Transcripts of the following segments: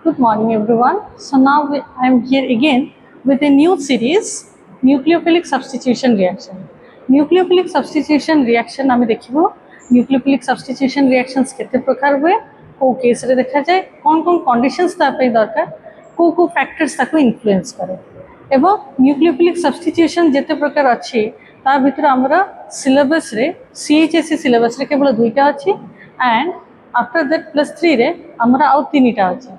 Good morning everyone. So now I am here again with a new series, nucleophilic substitution reaction. Nucleophilic substitution reaction आम देखिबो nucleophilic substitution reactions केते प्रकार हुए, को case रे देखा जाए, कौन कंडीशंस ता पे दरकार, को फैक्टर्स ताको इन्फ्लुएंस करे एवं न्यूक्लियोफिलिक सब्स्टिट्यूशन जेते प्रकार अच्छी ता भितर हमरा सिलेबस रे सीएचएससी सिलेबस रे केवल दुईटा अच्छी एंड आफ्टर दैट +3 रे हमरा आउ तीनटा अच्छी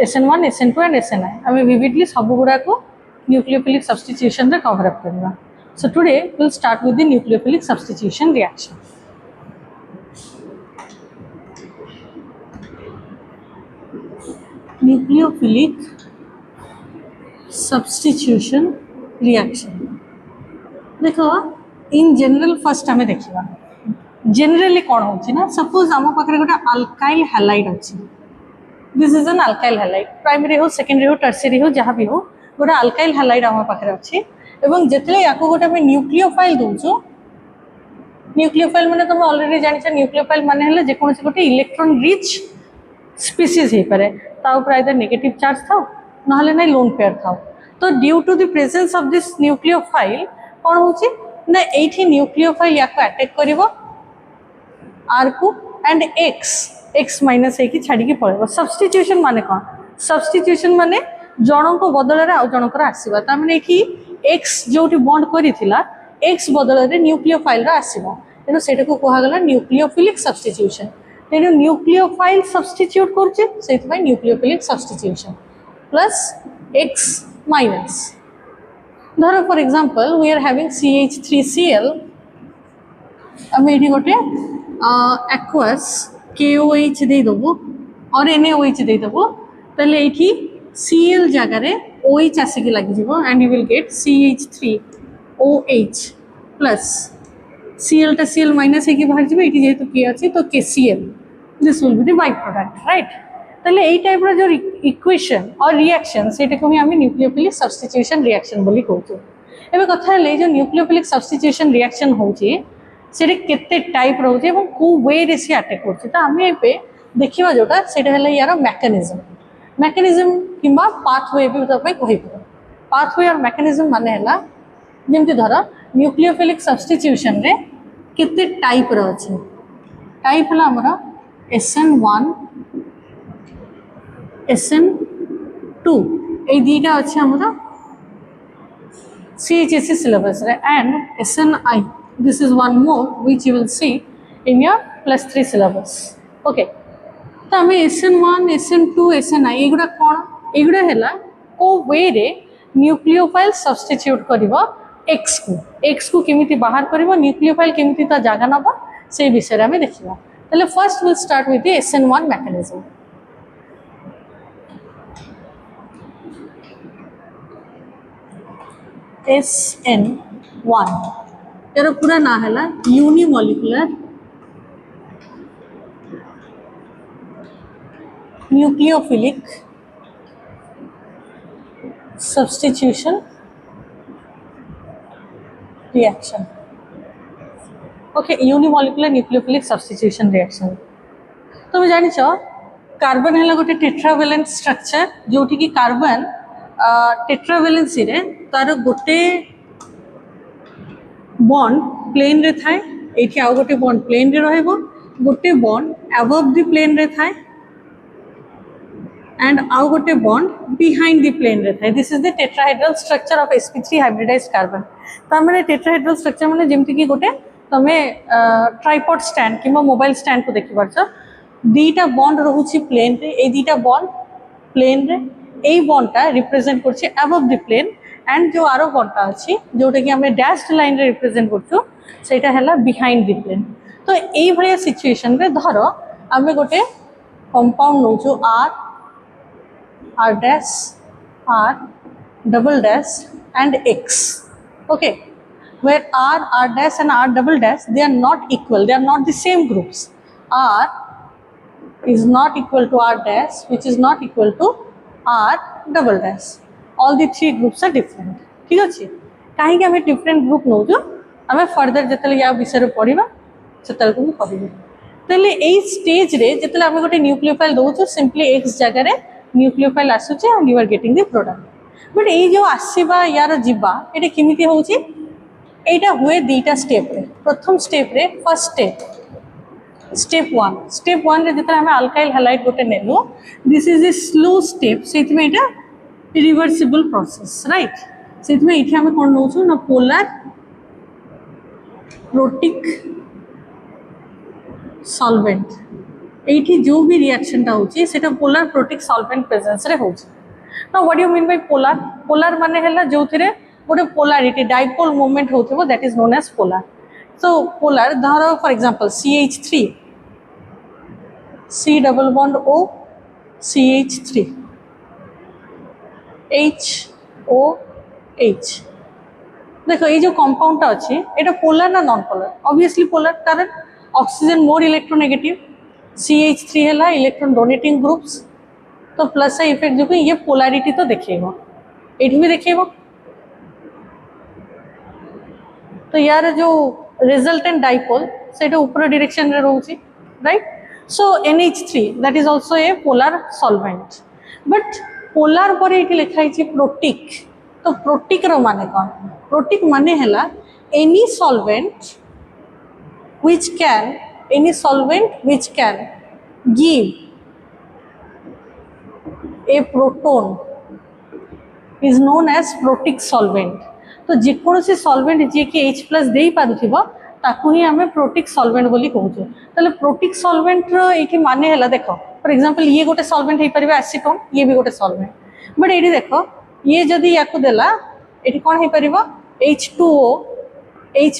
SN1, SN2 and SNI. आम विविडली सब गुड़ा को न्यूक्लियोफिलिक सब्स्टिट्यूशन रे कवर अप करबा. So today we will start with the nucleophilic substitution reaction. Nucleophilic substitution reaction. देखो इन जनरल फर्स्ट आम देखा जनरली कौन होची ना सपोज आम पाखे गोटे अल्काइल हैलाइड अच्छी. This is N alkyl halide primary हो सेकेंडरी हो टर्सियरी हो जहाँ भी हो गोटे अल्काइल हैलाइड आम पाखे अच्छी एवं जिते या गोटे न्यूक्लियोफाइल दौचु न्यूक्लियोफाइल माने तुम ऑलरेडी जानिछ न्यूक्लियोफाइल माने हले जेकोनोसी गोटे इलेक्ट्रॉन रिच स्पीसीज हे पारे ता ऊपर आइदर नेगेटिव चार्ज थाओ नहले नै लोन पेयर थाओ. तो due to the presence of this nucleophile कौन होची ना एठी न्यूक्लियोफाइल याको अटैक करिवो आर को एंड एक्स माइनस है कि छाड़ी के पळेबो. सब्स्टिट्यूशन माने कौन? सब्स्टिट्यूशन माने जणों को बदल रे आ जणों को आसीबा ता माने एठी एक्स जोटी बॉन्ड करिथिला एक्स बदल रे न्यूक्लियोफाइल रा आसीबो तेनो सेटा को कहा गला न्यूक्लियोफिलिक सब्स्टिट्यूशन. तेनो न्यूक्लियोफाइल सब्स्टिट्यूट करछि सेति भाई nucleophilic substitution plus X minus. धरो for example we are having CH3Cl आम ये गोटे एक्वास KOH दे दबो और NaOH दे दबो तले एठी Cl जगह रे OH आसिक लगी जीवो and you will get CH3OH plus Cl टा Cl माइनस है कि बाहर जीवो एठी जेतु के अछि तो KCl this will be the by product right. तले एई टाइप रो जो इक्वेशन और रिएक्शन सेटा को हम न्यूक्लियोफिलिक सब्स्टिट्यूशन रिएक्शन बोली कहतो. एबे कथा ले जो न्यूक्लियोफिलिक सब्स्टिट्यूशन रिएक्शन होची सेटा केते टाइप रहउची एवं को वे रे से अटैक करची त हम एबे देखिबा जोटा सेटा हला यार मैकेनिज्म किंबा पाथवे भी तपे कहिबो. पाथवे और मैकेनिज्म माने हला जेमति धर न्यूक्लियोफिलिक सब्स्टिट्यूशन रे केते टाइप रो अछि. टाइप हला हमरा SN1 SN2 ए दीटा अछि हमरा CHSC syllabus रे and SNI. This is one more which you will see in your +3 syllabus. Okay. तो हमें SN1, SN2, SNI एगुड़ा कौन एगुड़ा हैला को वे रे न्यूक्लियोफाइल सब्स्टिट्यूट करिवो x को केमिति बाहर करिवो न्यूक्लियोफाइल केमिति ता जागा नबा से विषय रे हमें देखिबा. तले first will start with the SN1 mechanism. SN1 यार पूरा ना है unimolecular nucleophilic substitution reaction. Okay unimolecular nucleophilic substitution reaction. तो मैं जानी कार्बन है गोटे टेट्रावेलेंट स्ट्रक्चर जोटी की कार्बन टेट्रावेलेंसी रे तार गोटे बॉन्ड प्लेन रे थाए एठी आउ गोटे बॉन्ड प्लेन रे रहइबो गोटे बॉन्ड अबव द प्लेन रे थाए एंड आउ गोटे बॉन्ड बिहाइंड द प्लेन रे थाए. This is the tetrahedral structure of sp3 hybridised carbon. त माने टेट्राहेड्रल स्ट्रक्चर माने जेमति की गोटे तमे ट्राइपॉड स्टैंड किंबा मोबाइल स्टैंड को देखि परछ दीटा बॉन्ड रहउची प्लेन रे ए दीटा बॉन्ड प्लेन रे ए बॉन्ड टा रिप्रेजेंट करछि अबव द प्लेन एंड जो आरो बॉन्डटा अछि जोटा कि हमें डैश्ड लाइन रे रिप्रेजेंट करछु सेटा हला बिहाइंड द प्लेन. तो एई भलिया सिचुएशन रे धरो हमें गोटे कंपाउंड नउछु R dash R double dash and X. Okay where R dash and R double dash they are not equal, they are not the same groups. R is not equal to R dash which is not equal to R double dash. All the three groups are different. ठीक अच्छे कहीं आम different group नौ आम further जो या विषय पढ़ा से कहबी. तेले एई स्टेज रे जेतले आमे गोटे न्यूक्लियोफाइल दोछु सिंपली एक्स जगह रे न्यूक्लियोफाइल आसुचे and you are getting the product but एई जो आसीबा यार जिबा एटा केमिति होउची एटा हुए दीटा स्टेप रे प्रथम स्टेप रे फर्स्ट स्टेप 1 रे जेतले आमे अल्काइल हैलाइड गोटे नेलु this is a slow step सेति में एटा रिवर्सिबल प्रोसेस राइट सेति में इथे आमे कोन नोछु ना पोलर प्रोटिक सॉल्वेंट एठी जो भी रिएक्शन टा होची सेटा पोलर प्रोटिक सॉल्वेंट प्रेजेंस रे होची now what you mean by polar माने हला जोथिरे गोटे पोलैरिटी डाइपोल मूवमेंट होथिबो that is known as polar so polar धरो for example CH3 C double bond O CH3 HOH देखो ये जो कंपाउंड टा अछि एटा पोलर ना नॉन पोलर ऑब्वियसली पोलर कारण ऑक्सीजन मोर इलेक्ट्रोनेगेटिव CH3 है इलेक्ट्रॉन डोनेटिंग ग्रुप्स तो प्लस इफेक्ट जो ये पोलैरिटी तो देखेगा एठी भी देखेगा तो यार जो रिजल्टेंट डाइपोल सेटा ऊपर डायरेक्शन रे रहउची right so NH3 that is also a polar solvent but polar पर एठी लिखाई छी प्रोटिक तो प्रोटिक रो माने कोन प्रोटिक माने हला any solvent which can give a proton is known as protic solvent तो जेकोसी सॉल्वेंट जे कि H+ देई पारुथिबो ताकू ही हमें प्रोटिक सॉल्वेंट बोली कहउछो तले प्रोटिक सॉल्वेंट रो एठी माने हला देखो फॉर एग्जांपल ये गोटे सॉल्वेंट हे परिबे एसीटोन ये भी गोटे सॉल्वेंट बट एठी देखो ये जदी याकू देला एठी कोन हे परिबो H2O H+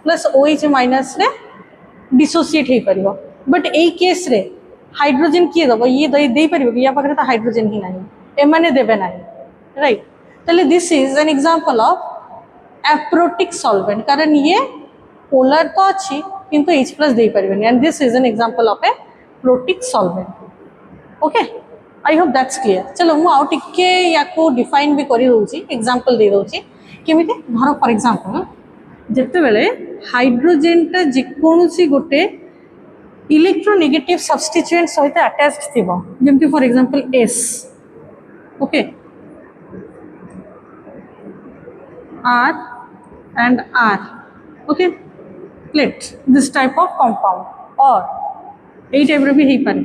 plus OH minus रे डिसोसिएट हे परिबो बट ए केस रे हाइड्रोजन किए दबो ये दे परिबो या पाखरे तो हाइड्रोजन ही नाही ए माने देबे नाही राइट तले this is an example of aprotic solvent कारण ये पोलर तो अछि किंतु H+ दे परिबेनी and this is an example of a protic solvent okay I hope that's clear चलो मु आउ टिके याको डिफाइन भी करि दोछि एग्जांपल दे दोछि केमिति धरो फॉर एग्जांपल जेते बेले हाइड्रोजन टा जेकोसी गोटे इलेक्ट्रोनेगेटिव सब्स्टिट्यूएंट सहित अटैच्ड थिबो जेमति for example S okay R and R okay let this type of compound or এই টাইপৰ भी হেই পারে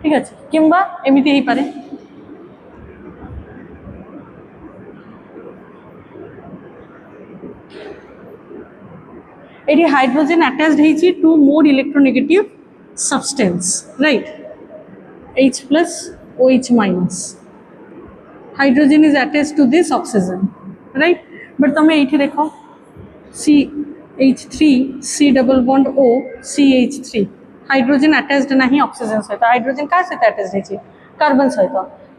ঠিক আছে কিংবা এমিতি হেই পারে एटी हाइड्रोजन अटैच्ड है to more electronegative substance right H+ OH minus hydrogen is attached to this oxygen right but तुम ये देखो CH3 C double bond O CH3 hydrogen attached नहीं ऑक्सीजन सहित हाइड्रोजन क्या सहित अटैच्ड है कार्बन सहित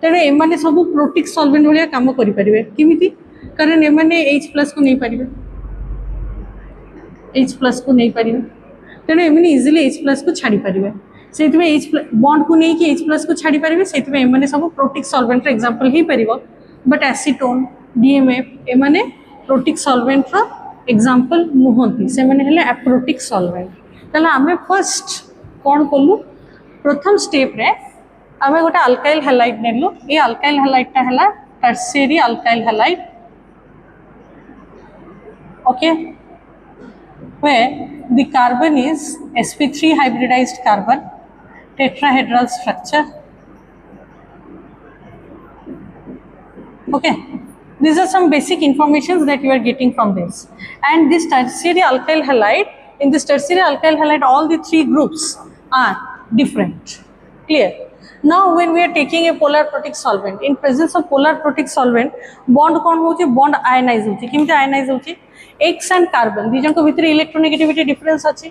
तेरे एमाने सब प्रोटिक सॉल्वेंट भाया काम करि परिबे किमिति कारण एमाने H+ को नहीं परिबे H+ को नहीं पारिबे तेणु एमने इजिली H+ को छाड़ी पारिबे सेति में H बॉन्ड को नहीं कि H+ को छाड़ी पारिबे सेति में एमने सब प्रोटिक सॉल्वेंट रो एग्जांपल ही परिबो बट एसीटोन DMF एमने प्रोटिक सॉल्वेंट रो एग्जांपल नुहंती से माने हले एप्रोटिक सॉल्वेंट तला हमें फर्स्ट कोन कोलु प्रथम स्टेप रे हमें गोटे अल्काइल हैलाइड नेलु ए अल्काइल हैलाइड ता हला tertiary alkyl halide okay where the carbon is sp3 hybridized carbon tetrahedral structure okay these are some basic informations that you are getting from this and this tertiary alkyl halide in this tertiary alkyl halide all the three groups are different clear now when we are taking a polar protic solvent in presence of polar protic solvent bond kon hoche bond ionize hoche kimti ionize hoche X and carbon दी जनको भितर electronegativity difference अछि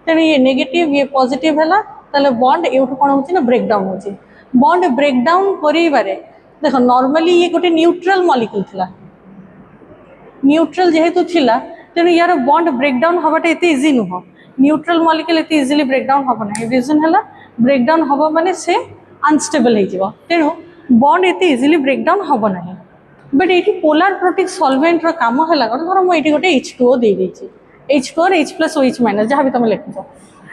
तने ये negative ये positive हला तले bond एउठ कोन होछि ना ब्रेक डाउन होछि बॉन्ड ब्रेक डाउन करिबारे देखो नॉर्मली ये गोटे न्यूट्रल मॉलिक्यूल थिला न्यूट्रल जेहेतु थिला तने यार बॉन्ड ब्रेक डाउन हबाटे एते इजी नुह न्यूट्रल मॉलिक्यूल एते इजीली ब्रेक डाउन हबो ना रीजन हला ब्रेक डाउन हबो माने से अनस्टेबल हे जिवो तेनु बॉन्ड एते इजीली ब्रेक डाउन हबो ना बट ये पोलार प्रोटिक सॉल्वेंट रो काम है धर मुझे गोटे H2O दे देछि H2 और H प्लस OH माइनस जहाँ भी तुम लिखुच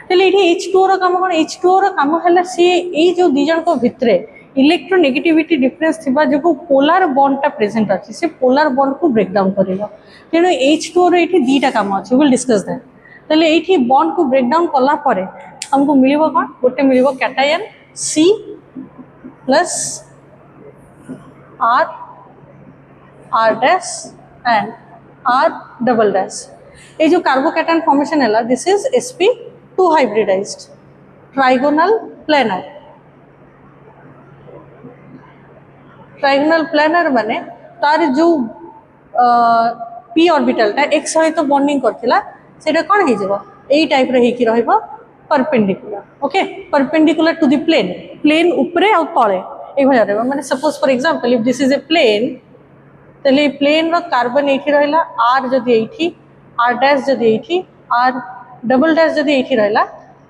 तेल ये H2O रो काम कौन H2O रो काम है सी ये जो दी जन को भितरे इलेक्ट्रोनेगेटिविटी डिफरेंस थिबा जो पोलार बॉन्ड टा प्रेजेंट अछि से पोलार बॉन्ड को ब्रेक डाउन करिवो तेणु H2O रो एठी दीटा काम अछि विल डिस्कस दैट तेल एठी बॉन्ड को ब्रेक डाउन कला परे हमको मिलिबो कोन गोटे मिलिबो cation C plus R R dash and R double dash ये जो कार्बोकैटायन फॉर्मेशन है this is sp2 hybridized trigonal planar माने तार जो p ऑर्बिटल टा x सहित बॉन्डिंग करथिला सेटा कोन हे जेबो एई टाइप रे हेकी रहइबो perpendicular okay perpendicular to the plane ऊपरे आ तळे ए भया रहइबो माने suppose for example if this is a plane तेले प्लेन रो कार्बन एठी रहला r जदी एठी r डैश जदी एठी r डबल डैश जदी एठी रहला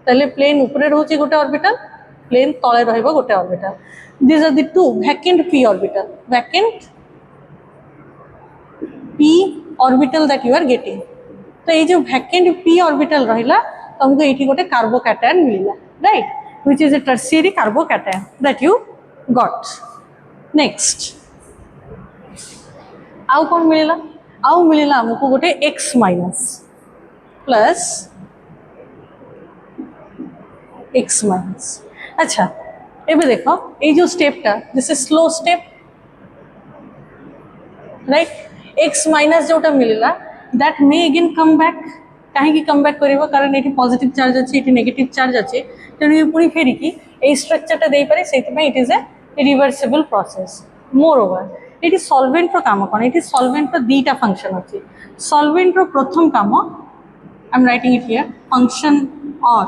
तेले प्लेन ऊपरे रहउची गोटे ऑर्बिटल प्लेन तळे रहइबो गोटे orbital these are the two vacant p orbital that you are getting तो ये जो vacant p orbital रहला तुमको एठी गोटे कार्बोकैटायन मिलला right which is a tertiary carbocation that you got next आउ कौन मिलला आउ मिलला हमको गोटे x minus plus x minus अच्छा एबे देखो ये जो स्टेप टा this is slow step right x minus जोटा मिलला that may again come back काहे की कम बैक करिवो कारण एठी पॉजिटिव चार्ज अछि एठी नेगेटिव चार्ज अछि तेनु ये पुनी फेरी की ए स्ट्रक्चर टा देई पारे सेति में it is a reversible process moreover ये सॉल्वेंट रो काम कोन ये सॉल्वेंट रो दीटा फंक्शन अछि सॉल्वेंट रो प्रथम काम I am writing it here function or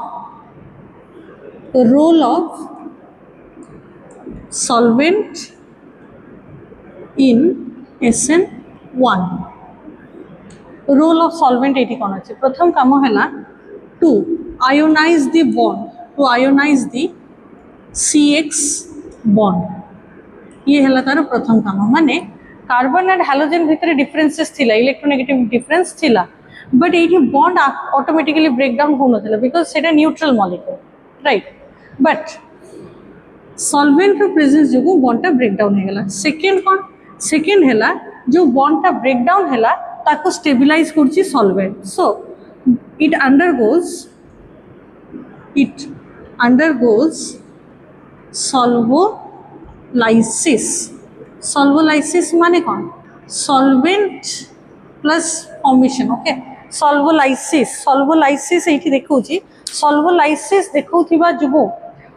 role of solvent in SN1 role of solvent एटी कोन अछि प्रथम काम हैला टू आयोनाइज द CX बॉन्ड ये हैला तार प्रथम काम माने कार्बन एंड हैलोजन भितर डिफरेंसेस थिला इलेक्ट्रोनेगेटिव डिफरेंस थिला बट एटी बॉन्ड ऑटोमेटिकली ब्रेक डाउन हो नथिला बिकॉज़ सेटा neutral molecule right but solvent रो प्रेजेंस जो बॉन्ड टा ब्रेक डाउन हेला सेकंड हैला जो बॉन्ड टा ब्रेक डाउन हैला ताको स्टेबलाइज करछि solvent so it undergoes solvolysis माने कौन solvent plus formation okay solvolysis एठी देखौछि सॉल्वोलाइसिस देखौथिबा जुगो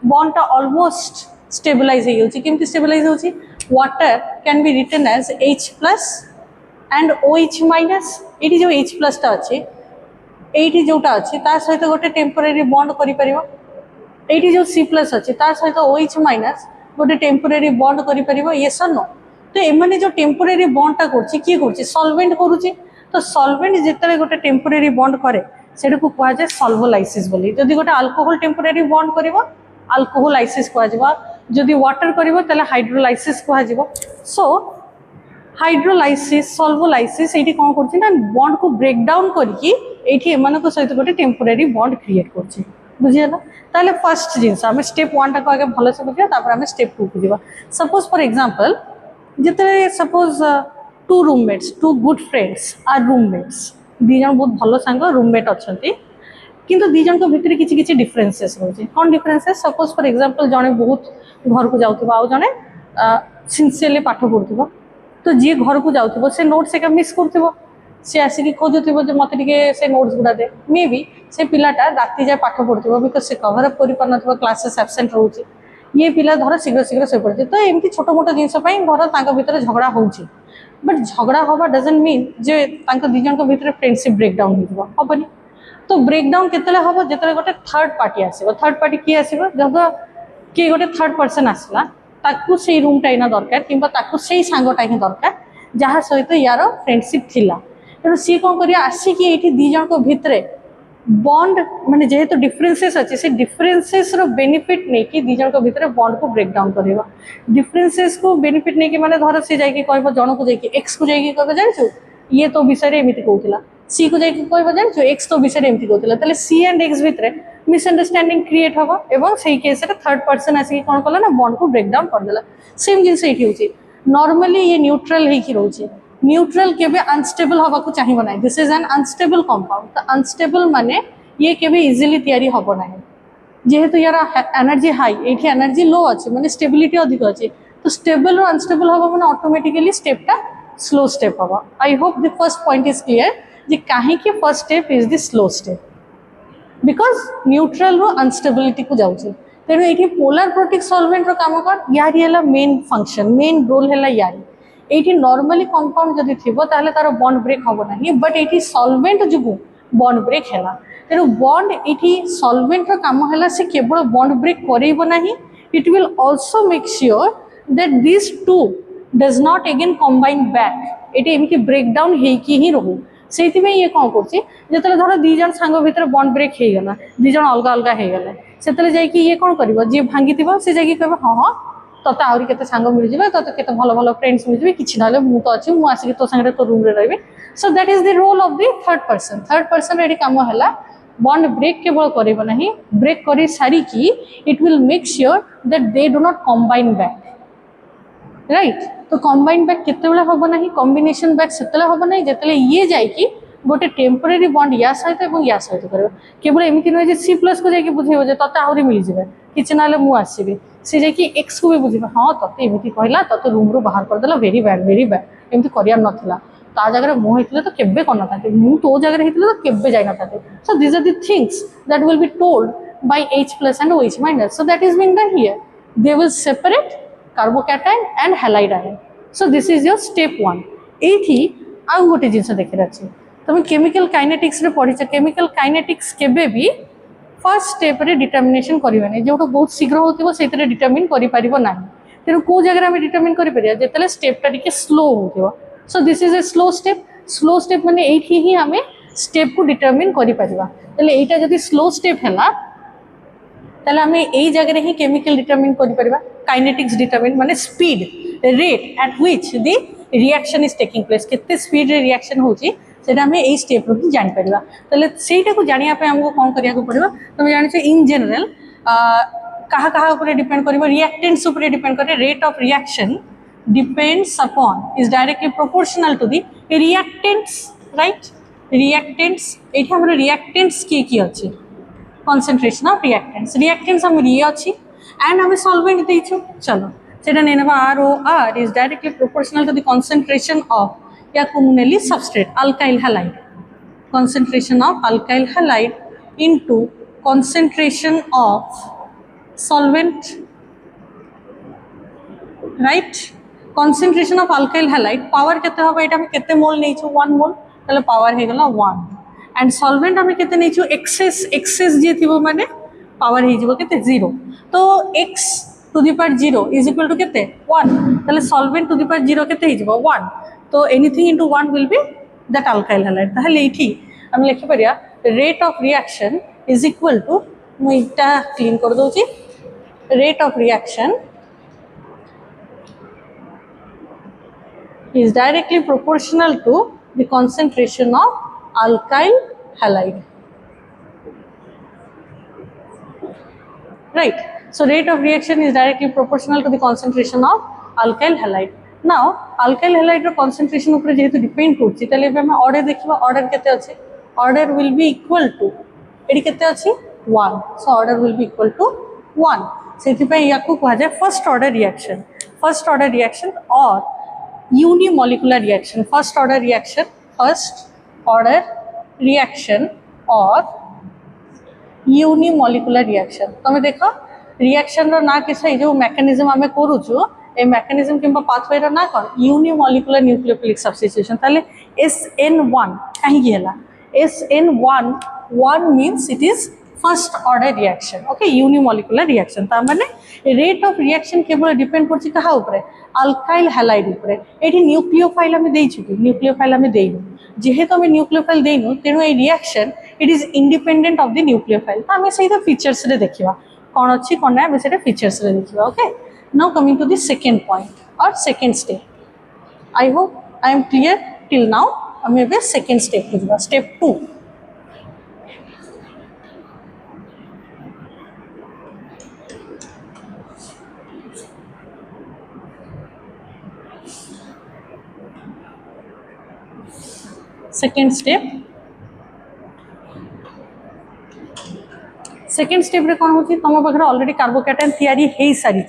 बॉन्ड टा ऑलमोस्ट स्टेबलाइज हो जाउछि केमति स्टेबलाइज होउछि water can be written as H plus and OH minus एठी जो H प्लस टा अछि एठी जोटा अछि ता सहित गोटे टेम्परेरी बॉन्ड करि परिबो एठी जो C प्लस अछि ता सहित OH माइनस गोटे टेम्परेरी बॉन्ड करि परिबो यस और नो तो एमाने जो टेम्परेरी बॉन्ड टा करछि की करछि सॉल्वेंट करूछि तो सॉल्वेंट जेतले गोटे टेम्परेरी बॉन्ड करे सेटा को कहवा जाय सॉल्वोलाइसिस बोली जदि गोटे अल्कोहल टेम्परेरी बॉन्ड करिवो अल्कोहोलाइसिस कहवा जिवो जदि वाटर करिवो तले हाइड्रोलाइसिस कहवा जिवो सो हाइड्रोलाइसिस सॉल्वोलाइसिस एठी कोन करछि ना बॉन्ड को ब्रेक डाउन करके एठी एमानक सहित गोटे टेम्परेरी बॉन्ड क्रिएट करछि बुझियला ताले फर्स्ट जिंस हम स्टेप 1 टा को आगे भलो से बुझिया तापर हम स्टेप 2 को जिवो सपोज फॉर एग्जांपल जेते suppose two roommates two good friends are roommates दी जन बहुत भलो संग रूममेट अछंती किंतु दी जन को भितर किछि किछि डिफरेंसेस होछि कोन डिफरेंसेस सपोज फॉर एग्जांपल जने बहुत घर को जाउथबा आ जने सिंसियरली पाठ पढुथबो तो जे घर को जाउथबो से नोट्स एक मिस करथबो से आसी कि खोजुथबो जे मते टिके से नोट्स गुडा दे मे बी से पिलाटा राती जाय पाठ पढुथबो बिकॉज़ से कवर अप करि परनथबो क्लासेस एब्सेंट रहउछि ये पिला धर शीघ्र शीघ्र से पड़ती तो एमती छोट मोट जिनस घर तांका भीतर झगड़ा होउछि बट झगड़ा हवा डजंट मीन जे तांका दी जन को भीतर फ्रेंडशिप ब्रेक डाउन होइबो हबनी तो ब्रेक डाउन केतले हबो जेतले गोटे थर्ड पार्टी आसीबो थर्ड पार्टी की आसीबो जब के गोटे थर्ड पर्सन आसला ताकू से रूम टा इना दरकार किंबा ताकू से सांगटा ही दरकार जहाँ सहित यार फ्रेंडशिप थिला तेणु सी कौन करिया आसी कि एठी दी जन को भितरे बॉन्ड माने जेहेतु डिफरेंसेस अच्छे से डिफरेंसेस रो बेनिफिट नहीं कि दी जन को भितरे बॉन्ड को ब्रेक डाउन करबा डिफरेंसेस को बेनिफिट नहीं कि माने धर से जाई कि कहबो जन को जाई कि एक्स को जाई कि कहबो जानिछु ये तो विषय एमती कहूला सी को जाकि कह जान एक्स तो विषय एमती कहूला ताले सी एंड एक्स भितर मिसअंडरस्टैंडिंग क्रिएट हम एवं से केस थर्ड पर्सन आसिक कौन कला ना बॉन्ड को ब्रेक डाउन करदेला सेम जिन ये नॉर्मली ये न्यूट्रल होकर रोचे न्यूट्रल केबे अनस्टेबल हवा को चाहिए ना this is N unstable compound तो अनस्टेबल माने ये केबे इजिली तैयारी हम ना जेहेतु यार एनर्जी हाई ये एनर्जी लो अच्छे माने स्टेबिलिटी अधिक अच्छे तो स्टेबल और अनस्टेबल हवा माने ऑटोमेटिकली स्टेपटा स्लो स्टेप हवा I hope the first point is clear जे काहे कि first step is the slow step because neutral रो अनस्टेबिलिटी को जाउछे तेणु ये पोलार प्रोटिक सॉल्वेंट रो काम कर यारी है मेन फंक्शन मेन रोल है यारी ये नॉर्मली कंपाउंड जदि थी तार बॉन्ड ब्रेक हम ना बट ये सॉल्वेंट जो बॉन्ड ब्रेक है तेणु बॉन्ड ये सॉल्वेंट रो काम है से केवल बॉन्ड ब्रेक करेइबो नाही it will also make sure that this two does not again combine back ये एमती ब्रेक डाउन ही रहू से ये कौन कर धर दीज सांग भितर बॉन्ड ब्रेक हो गला दीज अलग अलग हो गले से जाकि ये कौन कर जी भांगी सी जाकि कह हाँ हाँ तोते आहरी केते सांग मिल जाए तोते केते भल भल फ्रेंड्स मिल जाए किसी ना मु तो अच्छी मुझे आसिक तो सांगे तो रूम रे रही so that is the role of the third person ये काम है बॉन्ड ब्रेक केवल करिबो नहीं ब्रेक करी सारी की it will make sure that they do not combine back right तो कंबाइन बैक केतेबेला हम ना कॉम्बिनेशन बैक सेतेला हम ना जिते ये जाकि गोटे टेम्पोरारी बॉन्ड या सहित या सहित कर केवल एमती नुहे सी प्लस को जाकि बुझेब जे तोते आहरी मिल जाए किसी ना मुझे सी जाकि एक्स को भी बुझे हाँ तोते एमती कहला तोते रूम रू बाहर करदेला वेरी बैड एमती करार नाला ता जगह मुझे तो केबे कर ना मु तो जगह होता तो केबे जाई ना so this are the things that will be told by H plus and OH minus so that is been done here they will separate carbocation and halide ion so this is your step 1 ये आउ गोटे जिन देखिए अच्छे तुम chemical kinetics रे पढ़ी chemical kinetics केबे भी फर्स्ट स्टेप रे डिटर्मिनेशन करबे जो बहुत शीघ्र होतिबो सेतरे डिटर्मिन करि परिबो नाही तेनु को जगह हम डिटर्मिन करि परिया जेतले स्टेपटा टिके स्लो होतिबो so this is a slow step माने एठी ही हमें स्टेप को डिटर्मिन करि परिबा तले एटा जदि स्लो स्टेप हैला तले हमें एई जगह ही केमिकल डिटर्मिन करि परिबा काइनेटिक्स डिटर्मिन माने speed rate at which the reaction is taking place केते स्पीड रे रिएक्शन होची सेटा हमें एई स्टेप रो ही जानि परिबा तले सेटा को जानिया पे हमको कोन करिया को पड़िबा तुम जानि छ इन जनरल कहा कहा ऊपर डिपेंड करिबो रिएक्टेंट्स ऊपर डिपेंड करे rate of reaction depends upon is directly proportional to the reactants right reactants एठी हमर reactants की अछि concentration of reactants हम री अछि and हम solvent देइछु चलो सेटा नेनबा ROR is directly proportional to the concentration of या communally substrate alkyl halide concentration of alkyl halide into concentration of solvent right concentration of alkyl halide power केते होबा एटा हम केते मोल नै छु 1 मोल तले पावर हे गला 1 एंड सॉल्वेंट हम केते नै छु एक्सेस जे थिबो माने पावर हे जिवो केते 0 तो x to the power 0 is equal to केते 1 तले सॉल्वेंट टू द पावर 0 केते हे जिवो 1 तो anything into 1 will be that alkyl halide तहले एठी हम लिखि परिया rate of reaction is equal to मु इटा क्लीन कर दोची rate of reaction is directly proportional to the concentration of alkyl halide right so rate of reaction is directly proportional to the concentration of alkyl halide now alkyl halide ro concentration upre jehetu depend करछि तले हम order देखिबा order केते अछि order will be equal to एडी केते अछि 1 so order will be equal to 1 सेति पे याकू कहा जाय फर्स्ट ऑर्डर रिएक्शन और unimolecular reaction first order reaction और unimolecular reaction तुम देखो रिएक्शन रो ना किस जो मैकेनिज्म हमें करूछु ए मैकेनिज्म किंबा पाथवे रो ना कोन unimolecular nucleophilic substitution ताले SN1 काहे गेला SN1 1 means it is first order reaction okay unimolecular reaction ता माने रेट ऑफ रिएक्शन केवल डिपेंड करछि कहा ऊपर अल्काइल हैलाइड ऊपर एठी न्यूक्लियोफाइल हमें देइ छु न्यूक्लियोफाइल हमें देइनु जेहेतु हमें न्यूक्लियोफाइल देइनु तेनु ए reaction it is independent of the nucleophile ता हमें सही फीचर्स रे देखिबा कोन अछि कोन ना हमें सेटा फीचर्स रे देखिबा okay now coming to the second point or second step I hope I am clear till now आम ए सेकेंड स्टेप को जा स्टेप 2 सेकेंड स्टेप रे कौन होची तुम पाखे ऑलरेडी कार्बोकैटायन तैयारी हो सारी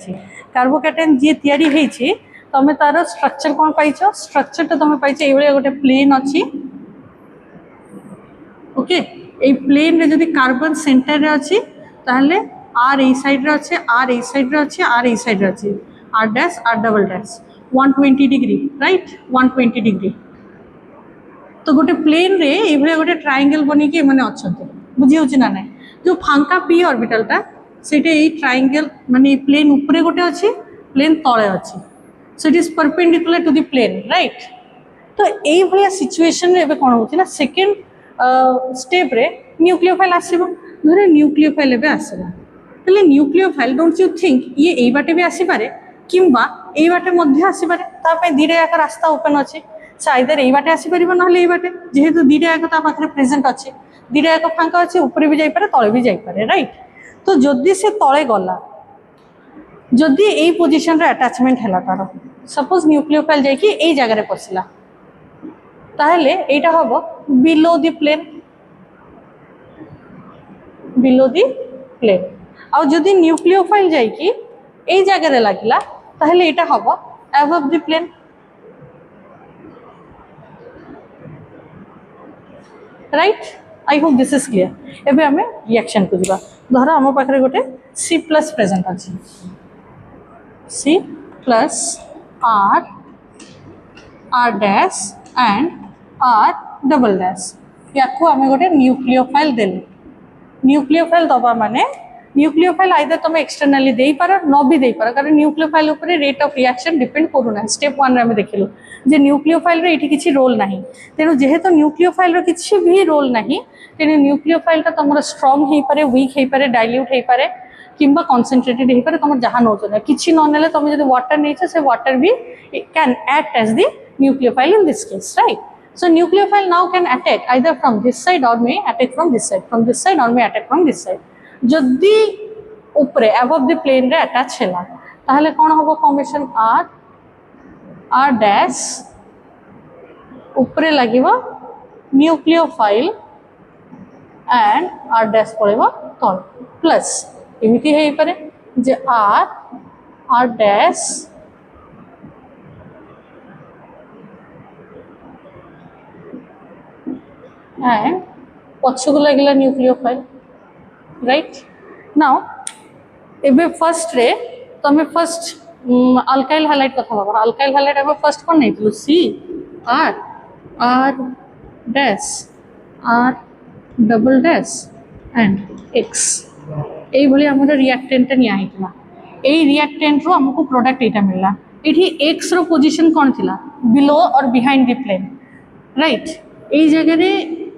कार्बोकैटायन जी तैयारी होती तुम तार स्ट्रक्चर कौन पाइछ स्ट्रक्चर तो तुम पाइछ ये गोटे प्लेन अच्छी ओके ये प्लेन रे जदि कार्बन सेंटर रे अच्छी ताहले आर ए साइड रे अच्छे आर ए साइड रे अच्छे आर ए साइड रे अच्छे R dash R double dash 120 degree right 120 degree तो गोटे प्लेन रे ये गोटे ट्रायंगल बनी के माने अच्छंते बुझी होची ना नहीं जो फांका पी ऑर्बिटल टा सेटे ये ट्रायंगल माने प्लेन ऊपर गोटे अच्छी प्लेन तले अच्छी so it is perpendicular to the plane right तो ये भाया सिचुएशन रे कौन होची ना सेकंड स्टेप रे न्यूक्लियोफाइल आसीबो धरे न्यूक्लियोफाइल एबे आसीबा तले न्यूक्लियोफाइल डोंट यू थिंक ये एई बाटे भी आसी पारे किंबा एई बाटे मध्ये आसी पारे ता पे दिरे याक रास्ता ओपन अछि से आइदर एई बाटे आसी परिबो न हले एई बाटे जेहेतु दिरे याक ता पाखरे प्रेजेंट अछि दिरे याक फांका अछि ऊपर भी जाई पारे तळे भी जाई पारे राइट तो जदी से तळे गला जदी एई पोजीशन रे अटैचमेंट हैला तार सपोज न्यूक्लियोफाइल जाई कि एई जगह रे पसिला ताहले एटा हबो बिलो द प्लेन आ जदि न्यूक्लियोफाइल जाई कि एई जगह रे लागिला ताहले एटा हबो above the plane right I hope this is clear एबे हमें रिएक्शन को दिबा धर हम पाखरे गोटे C+ प्रेजेंट अछि C+ R R dash and R double dash याकू आम गोटे न्यूक्लियोफाइल देले न्यूक्लियोफाइल दबा माने न्यूक्लियोफाइल आइदर तुम एक्सटर्नली दे पार न भी दे पार कारण न्यूक्लियोफाइल ऊपर रेट ऑफ रिएक्शन डिपेंड करूना स्टेप 1 रे हम देखिलु जे न्यूक्लियोफाइल रे एठी किछि रोल नाही तेनु जेहेतु न्यूक्लियोफाइल रो किछि भी रोल नाही तेनु न्यूक्लियोफाइल ता तमरो स्ट्रांग हेई पारे वीक हेई पारे डाइल्यूट हेई पारे किंबा कंसंट्रेटेड हेई पारे तुम जहां नोचो किछि न नेले तुम जदि वाटर नेछ से वाटर भी can act as the nucleophile in this case right so nucleophile now can attack either from this side or may attack from this side or may attack from this side जदि ऊपर above the plane रे attach हैला ताहले कोन होबो formation R dash ऊपर लागिबो nucleophile and R dash पड़ेबो तल प्लस एमिति हेई पारे जे R डैश and पछकु लगिला न्यूक्लियोफाइल राइट नाउ एबे फर्स्ट रे तमे फर्स्ट अल्काइल हैलाइड कथा बाबा अल्काइल हैलाइड एबे फर्स्ट कोन नैतिलु C R dash R double dash and X एई भली हमर रिएक्टेंट निया हितला एई रिएक्टेंट रो हमको प्रोडक्ट एटा मिलला एठी X रो पोजीशन कोन थिला बिलो और बिहाइंड द प्लेन राइट एई जगह रे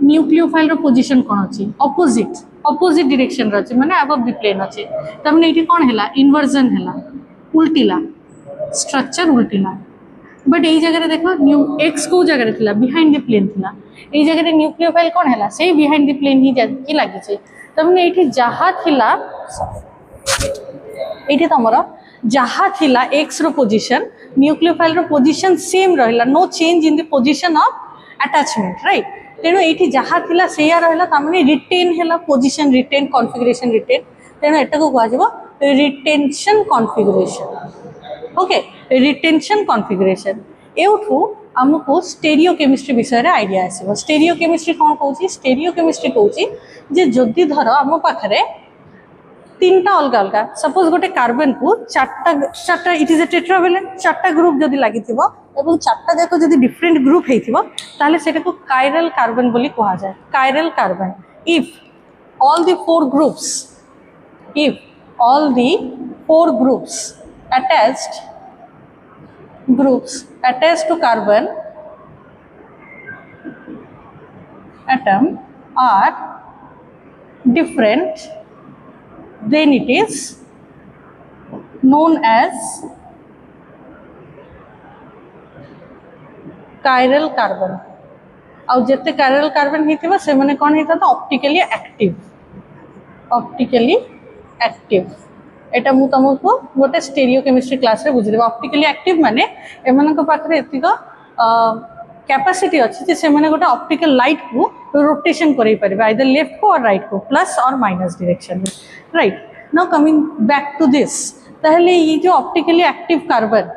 न्यूक्लियोफाइल रो पोजीशन कोन अछि अपोजिट डायरेक्शन रो अछि माने अबव द प्लेन अछि त माने एठी कोन हैला इन्वर्जन हैला उल्टीला स्ट्रक्चर उल्टीला बट एई जगह रे देखो न्यू एक्स को जगह रे थिला बिहाइंड द प्लेन थिला एई जगह रे न्यूक्लियोफाइल कोन हैला सेही बिहाइंड द प्लेन ही की लागि छै त माने एठी जहा थिला एठी तमरो जहा थिला एक्स रो पोजीशन न्यूक्लियोफाइल रो पोजीशन सेम रहला no change in the position of attachment right तेणु ये जहाँ थिला सेया रहला तामाने रिटेन हैला पोजीशन रिटेन कॉन्फिगरेशन रिटेन तेणु एटा को कहजिवो retention configuration okay retention configuration एउठू हमको स्टेरियो केमिस्ट्री विषय रे आईडिया आसीबो स्टेरियो केमिस्ट्री कोन कहूची स्टेरियो केमिस्ट्री कहूची जे जदि धर हम पाखरे तीनटा अलग अलग सपोज गोटे कार्बन को चारटा इट इज ए टेट्रावेलेंट चारटा ग्रुप जदि लागिथिबो एवं चारटा जाक जदि डिफरेंट ग्रुप हेइथिबो ताले सेटा को कायरल कार्बन बोली कहा जाय chiral carbon if all the four groups attached to carbon atom are different then it is known as chiral carbon आउ जिते कैरल कार्बन होता से मैंने कौन होता था ऑप्टिकली एक्टिव ऑप्टिकली एक्टिव एटा मु तुमको गोटे स्टेरियोकेमिस्ट्री क्लास रे बुझेदेव ऑप्टिकली एक्टिव माने एमान पाखे एतिक कैपेसिटी अच्छी से मैंने गोटे ऑप्टिकल लाइट को रोटेशन कर आइदर लेफ्ट को और राइट को plus or minus direction right now coming back to this ताहले ये जो ऑप्टिकली एक्टिव कार्बन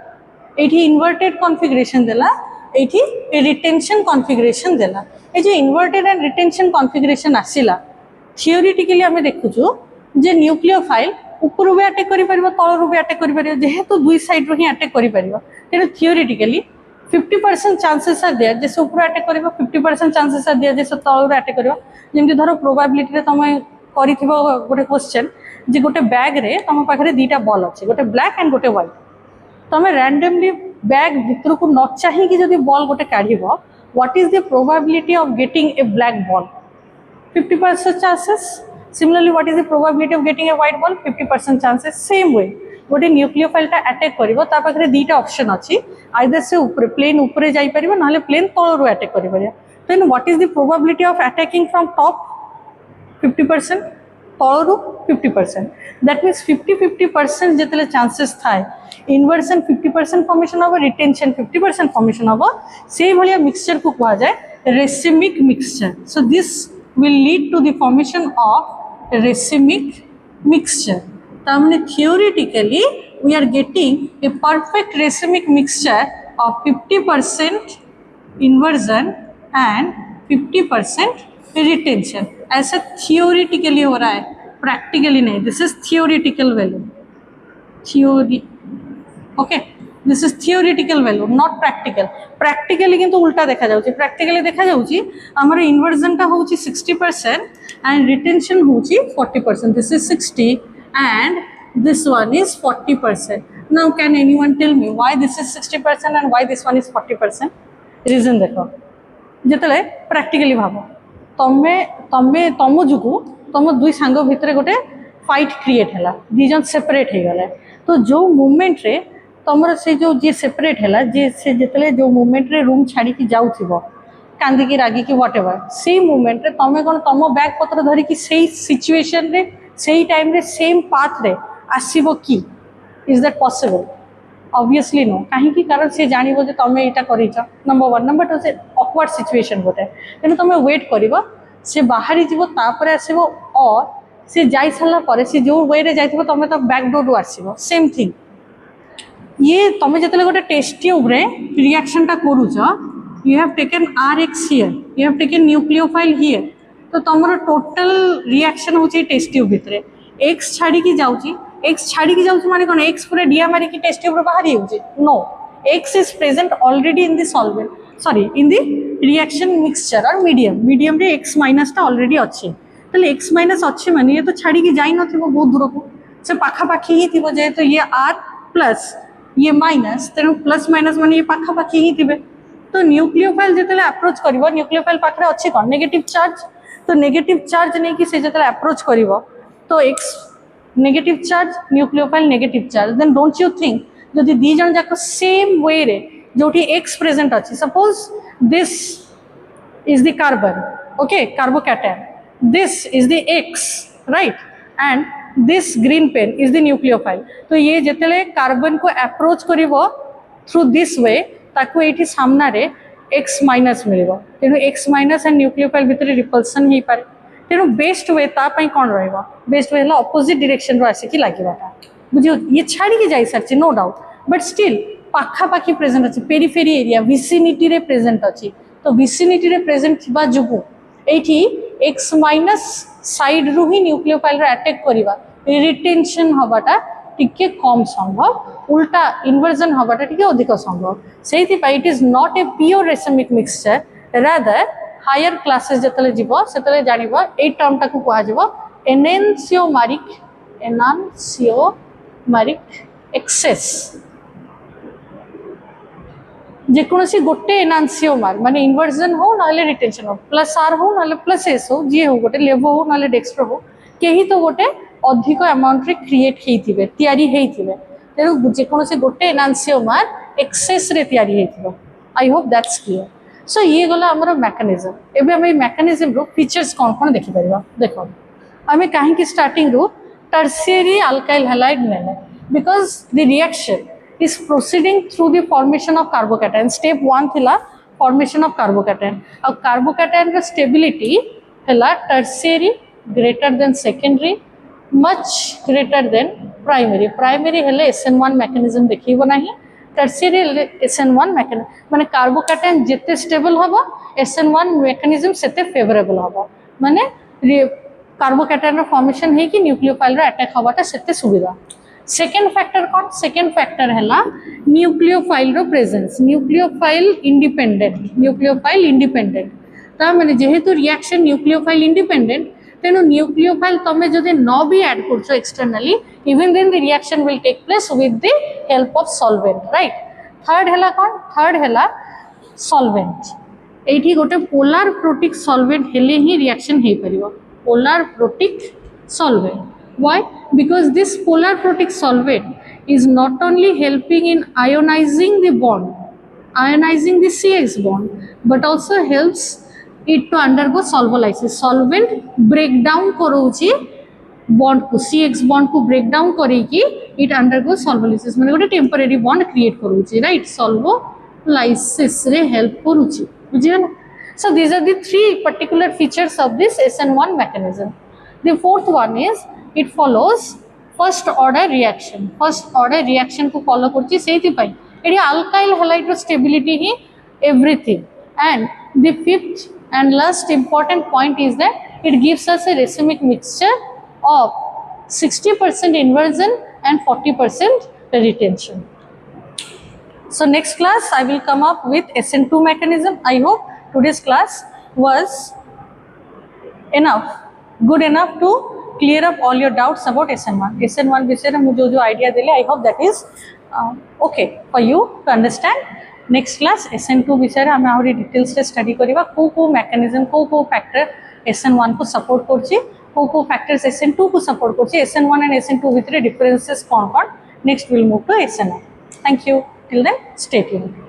एठी इन्वर्टेड कॉन्फ़िगरेशन देला एठी रिटेंशन कॉन्फ़िगरेशन देला ए जो इन्वर्टेड एंड रिटेंशन कॉन्फ़िगरेशन आसिला थियोरेटिकली आमे देखुछु जे न्यूक्लियोफाइल ऊपर भी अटैक करि परिबो तळरु भी अटैक करि परिबो जेहेतु दुई साइड रो ही अटैक करि परिबो तेनु थियोरेटिकली 50% चांसेस आर देयर जे ऊपर अटैक करिबो 50% चांसेस आर देयर जे तळरु अटैक करिबो जेमति धरो प्रोबेबिलिटी रे तमे करिथिबो गोटे क्वेश्चन जे गोटे बैग रे तम पाखरे दीटा बॉल अछि गोटे ब्लैक एंड गोटे व्हाइट तमे रैंडमली बैग भितर को न चाहि कि जदी बॉल गोटे काढिबो what is the probability of getting a black ball 50% chances similarly what is the probability of getting a white ball 50% chances same way गोटे न्यूक्लियोफाइल टा अटैक करिवो ता पाखरे दीटा ऑप्शन अछि आइदर से ऊपर प्लेन ऊपर जाई परिबो नहले प्लेन तळरु अटैक करि परिबो then what is the probability of attacking from top 50% तळरु 50% दैट मींस 50% जेतले चांसेस थाए inversion 50% formation of retention 50% formation of से भलिया मिक्सचर को कहा जाए racemic mixture so this will lead to the formation of racemic mixture. तामने theoretically we are getting a perfect racemic mixture of 50% inversion and 50% retention. ऐसा theoretically हो रहा है practically नहीं. This is theoretical value. Theory. Okay. This is theoretical value not practical practically किंतु उल्टा देखा जाउची practically देखा जाउची हमर inversion टा होउची 60% and retention होउची 40% this is 60 and this one is 40% now can anyone tell me why this is 60% and why this one is 40% reason देखो जेतले practically भाबो तमे तमे तम जुगु तम दुई सांग भितरे गोटे फाइट क्रिएट हैला दी जन सेपरेट हे गले तो जो मूवमेंट रे तमर से जो जे सेपरेट हैला जे से जेतले जो मूवमेंट रे रूम छाड़ी की जाउथिबो कांदी की रागी की व्हाटएवर से मूवमेंट रे तमे कोन तम बैग पत्र धरि की सेही सिचुएशन रे सेही टाइम रे सेम पाथ रे आसीबो की is that possible obviously no काहे की कारण से जानिबो जे तमे एटा करिछ नंबर 1 नंबर 2 से ऑकवर्ड सिचुएशन गोटे तेनु तमे वेट करिवो से बाहरी जीवो तापर आसीबो और से जाई सला परे से जो वे रे जाइथिबो तमे तो बैक डोर रु आसीबो सेम थिंग ये तुम जो गोटे टेस्ट ट्यूब रे रिएक्शन टा करूछ you have taken Rx here you have taken nucleophile here तो तुमर टोटल रिएक्शन होची टेस्ट ट्यूब भितरे x छाड़ी की जाउची x छाड़ी की जाउची माने कोन x पूरा डिया मारी की टेस्ट ट्यूब रे बाहर होची नो x is present already in the solvent sorry in the reaction mixture और मीडियम रे x माइनस टा ऑलरेडी अछि तले x माइनस अछि माने ये तो छाड़ी की जाई नथिबो बहुत दूर को से पाखा पाखी ही थिबो जे तो ये r प्लस ये माइनस तेणु प्लस माइनस माने ये पाखा पाखी ही थिबे तो न्यूक्लियोफाइल जेतले अप्रोच करिवो न्यूक्लियोफाइल पाखरे अछि कोन नेगेटिव चार्ज तो नेगेटिव चार्ज नै कि से जेतले अप्रोच करिवो तो x negative charge nucleophile negative charge then don't you think जदि दी जन जाक सेम वे रे जोठी x प्रेजेंट अछि suppose this is the carbon okay carbocation this is the x right and this green pen is the nucleophile तो ये जेतले कार्बन को अप्रोच करिवो थ्रू दिस वे ताको एठी सामना रे x माइनस मिलिबो तेनु x माइनस एंड न्यूक्लियोफाइल भितर रिपल्सन ही पारे तेनु बेस्ट वे ता पई कोन रहइबो बेस्ट वे हला ऑपोजिट डायरेक्शन रो आसी की लागिबाटा बुझियो ये छाड़ी के जाई सरछि नो डाउट बट स्टिल पाखा पाखी प्रेजेंट अछि पेरिफेरी एरिया विसिनिटी रे प्रेजेंट अछि तो विसिनिटी रे प्रेजेंट थिबा जुगु एठी x माइनस साइड रु ही न्यूक्लियोफाइल रे अटैक करिवा रिटेंशन हबाटा टिके कम संभव उल्टा इन्वर्जन हबाटा टिके अधिक संभव सेति पाई it is not a pure racemic mixture rather higher classes जतले जीवो सेतले जानिबो ए टर्म टाकू कहा जीवो एनेंसियोमारिक एक्सेस जेकोसी गोटे एनांसियोमार माने इन्वर्जन हो नाले रिटेंशन हो प्लस आर हो नाले प्लस एस हो जी हो गोटे लेवो हो नाले डेक्स्ट्रो हो केही तो गोटे अधिक अमाउंट रे क्रिएट हेइथिबे तयारी हेइथिबे तेनु जेकोसी गोटे एनांसियोमार एक्सेस रे तयारी हेइथिबो I hope that's clear so ये गला आमर मेकानिजम एबे हम मेकानिजम रो फीचर्स कौन कौन देखि परिबा देखो आमे काहे कि स्टार्टिंग रो टर्शियरी अल्काइल हैलाइड नेले because the reaction is proceeding through the formation of carbocation. Step 1 थिला formation of carbocation. अब carbocation रो stability हैला tertiary greater than secondary, much greater than primary. Primary हैले SN1 mechanism देखिबो नाही, tertiary SN1 mechanism माने carbocation जिते stable हबो SN1 mechanism सेते favorable हबो माने कार्बोकैटायन फॉर्मेशन है कि न्यूक्लियोफाइल अटैक हवाटा सेते सुविधा। सेकेंड फैक्टर कौन सेकेंड फैक्टर है न्यूक्लियोफाइल प्रेजेंस न्यूक्लियोफाइल इंडिपेंडेंट ता माने जेहेतु रिएक्शन न्यूक्लियोफाइल इंडिपेंडेंट तेनु न्यूक्लियोफाइल तमे जदि न भी ऐड करछो externally even then the reaction will take place with the help of solvent right. Third है कौन थर्ड है सॉल्वेंट एठी गोटे पोलार प्रोटिक सॉल्वेंट हेले ही reaction hey परिबो polar protic solvent. Why? Because this polar protic solvent is not only helping in ionizing the bond, ionizing the CX bond, but also helps it to undergo solvolysis. Solvent break down करोची bond को CX bond को break down करेगी it undergoes solvolysis माने गोटे temporary bond create करोची right solvolysis रे help करोची बुझियो ना। So these are the three particular features of this SN1 mechanism. The fourth one is it follows first order reaction. First order reaction को follow करची सेही पाई एडी alkyl halide stability ही everything. And the fifth and last important point is that it gives us a racemic mixture of 60% inversion and 40% retention. So next class I will come up with SN2 mechanism. I hope today's class was good enough to clear up all your doubts about SN1. SN1 विषय में मुझे जो idea दिले, I hope that is okay for you to understand. Next class SN2 विषय में हमें और details से study करिवा को mechanism को factor SN1 को support करची को factors SN2 को support करची SN1 and SN2 वितरे differences कौन next we'll move to SN1. Thank you. Till then, stay tuned.